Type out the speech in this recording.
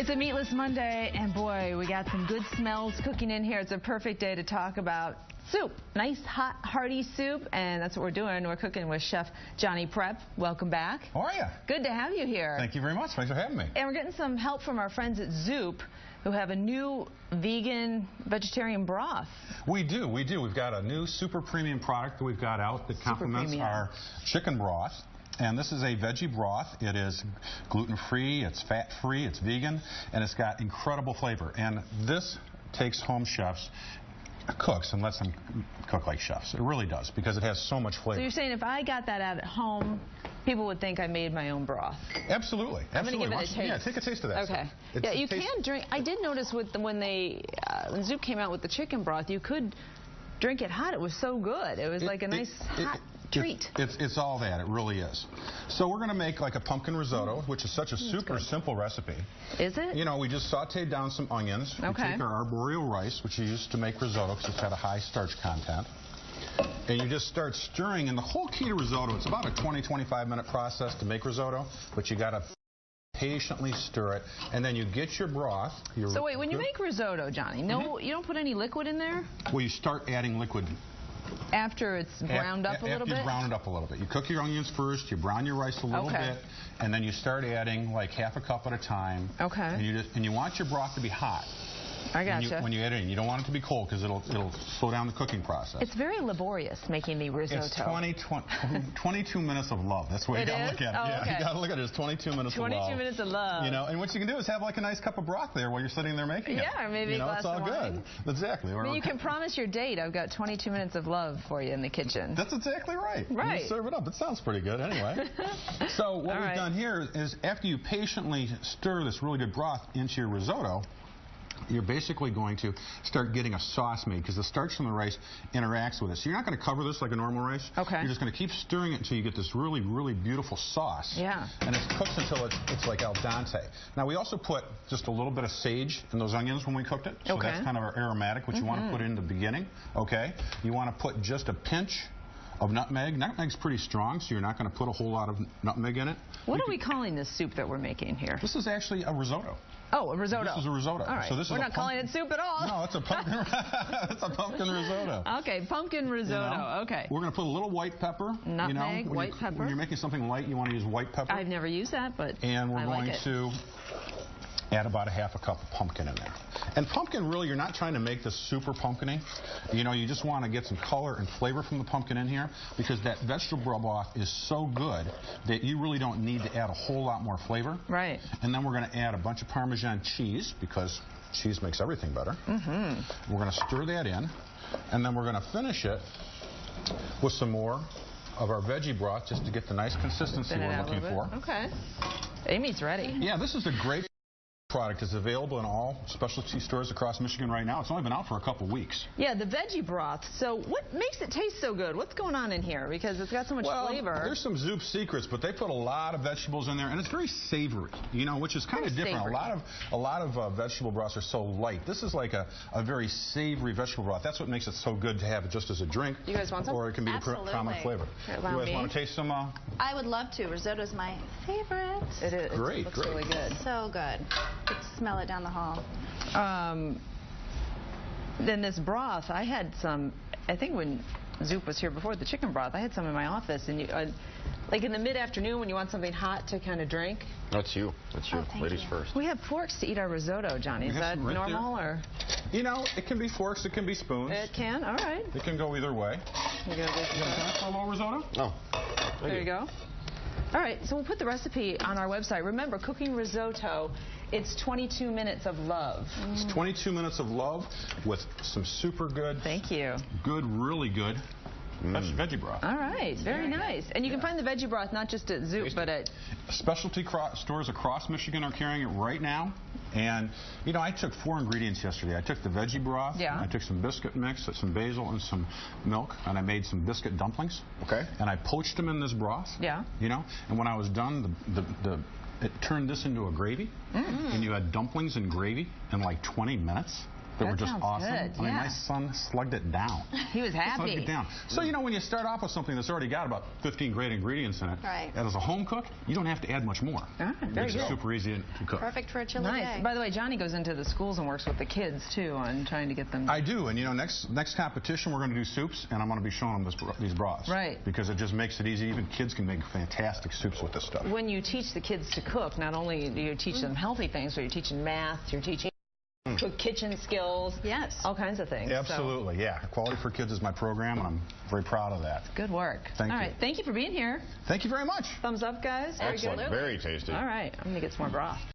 It's a Meatless Monday, and boy, we got some good smells cooking in here. It's a perfect day to talk about soup. Nice, hot, hearty soup, and that's what we're doing. We're cooking with Chef Johnny Prep. Welcome back. How are you? Good to have you here. Thank you very much. Thanks for having me. And we're getting some help from our friends at Zoup, who have a new vegan vegetarian broth. We do. We've got a new super premium product that we've got out that complements our chicken broth. And this is a veggie broth. It is gluten-free, it's fat-free, it's vegan, and it's got incredible flavor. And this takes home chefs, cooks, and lets them cook like chefs. It really does, because it has so much flavor. So you're saying if I got that out at home, people would think I made my own broth? Absolutely. I'm going to give it a taste. Yeah, take a taste of that. Okay. Yeah, you can drink. I did notice when Zoup came out with the chicken broth, you could drink it hot. It was so good. It was like a nice hot treat. It's all that. It really is. So we're going to make like a pumpkin risotto, which is such a super simple recipe. Is it? You know, we just sauteed down some onions. Okay. We take our arboreal rice, which you use to make risotto because it's got a high starch content. And you just start stirring. And the whole key to risotto, it's about a 20-25 minute process to make risotto, but you got to patiently stir it, and then you get your broth. So wait, when you make risotto, Johnny, you don't put any liquid in there? Well, you start adding liquid after it's browned up a little bit? After you brown it up a little bit. You cook your onions first, you brown your rice a little bit, and then you start adding like half a cup at a time. Okay. And you want your broth to be hot. I gotcha. When you add it in, you don't want it to be cold because it'll slow down the cooking process. It's very laborious making the risotto. It's 22 minutes of love. That's the way you got to look at it. Oh, yeah, okay. You got to look at it as 22 minutes of love. 22 minutes of love. You know, and what you can do is have like a nice cup of broth there while you're sitting there making it. Yeah, or maybe a glass it's all of wine. Good. Exactly. I mean, you can promise your date. I've got 22 minutes of love for you in the kitchen. That's exactly right. Right. You serve it up. It sounds pretty good anyway. So what we've done here is after you patiently stir this really good broth into your risotto, you're basically going to start getting a sauce made because the starch from the rice interacts with it. So you're not going to cover this like a normal rice. Okay. You're just going to keep stirring it until you get this really, really beautiful sauce. Yeah. And it cooks until it's like al dente. Now, we also put just a little bit of sage in those onions when we cooked it. So that's kind of our aromatic, which you want to put in the beginning. Okay. You want to put just a pinch of nutmeg. Nutmeg's pretty strong, so you're not going to put a whole lot of nutmeg in it. What are we calling this soup that we're making here? This is actually a risotto. Oh, a risotto. This is a risotto. All right. So this we're not calling it soup at all. No, it's a pumpkin. It's a pumpkin risotto. Okay, pumpkin risotto. You know, okay. We're going to put a little white pepper. Nutmeg, white pepper. When you're making something light, you want to use white pepper. I've never used that, but and we're going to add about a half a cup of pumpkin in there. And pumpkin, really, you're not trying to make this super pumpkin-y. You know, you just want to get some color and flavor from the pumpkin in here because that vegetable broth is so good that you really don't need to add a whole lot more flavor. Right. And then we're going to add a bunch of Parmesan cheese because cheese makes everything better. We're going to stir that in, and then we're going to finish it with some more of our veggie broth just to get the nice consistency we're looking for. Okay. Amy's ready. Yeah, this is a great product. Is available in all specialty stores across Michigan right now. It's only been out for a couple weeks. Yeah, the veggie broth. So what makes it taste so good? What's going on in here? Because it's got so much flavor. There's some Zoup secrets, but they put a lot of vegetables in there, and it's very savory, you know, which is kind of different. Savory. A lot of vegetable broths are so light. This is like a very savory vegetable broth. That's what makes it so good to have it just as a drink. You guys want some? Or it can be a prominent flavor. You guys want to taste some? I would love to. Risotto's my favorite. It is. Great, it looks really good. So good. You can smell it down the hall. Then this broth, I had some, I think when Zoup was here before, the chicken broth, I had some in my office. And you, like in the mid-afternoon when you want something hot to kind of drink. That's you. That's you. Ladies first. We have forks to eat our risotto, Johnny. Is that normal or? You know, it can be forks, it can be spoons. It can? All right. It can go either way. You got a little risotto? Oh. There you go. All right, so we'll put the recipe on our website. Remember, cooking risotto, it's 22 minutes of love. It's 22 minutes of love with some super good. Thank you. Good, really good veggie broth. All right, very nice. And you can find the veggie broth not just at Zoup, but at specialty stores across Michigan are carrying it right now. And, you know, I took 4 ingredients yesterday. I took the veggie broth, I took some biscuit mix, some basil, and some milk, and I made some biscuit dumplings. Okay. And I poached them in this broth. Yeah. You know, and when I was done, it turned this into a gravy, and you had dumplings and gravy in like 20 minutes. that were just sounds awesome. good. I mean, Yeah. my son slugged it down. He was happy. Slugged it down. So, you know, when you start off with something that's already got about 15 great ingredients in it, Right. and as a home cook, you don't have to add much more. Very It's good. super easy to cook. Perfect for a chili Nice. day. By the way, Johnny goes into the schools and works with the kids, too, on trying to get them... I do, and you know, next competition we're going to do soups, and I'm going to be showing them these broths. Right. Because it just makes it easy. Even kids can make fantastic soups with this stuff. When you teach the kids to cook, not only do you teach them healthy things, but you're teaching math, you're teaching kitchen skills, Yes. all kinds of things. Absolutely, yeah. Quality for Kids is my program, and I'm very proud of that. Good work. Thank all you. right, thank you for being here. Thank you very much. Thumbs up, guys. Very Excellent. good. Very tasty. All right, I'm going to get some more broth.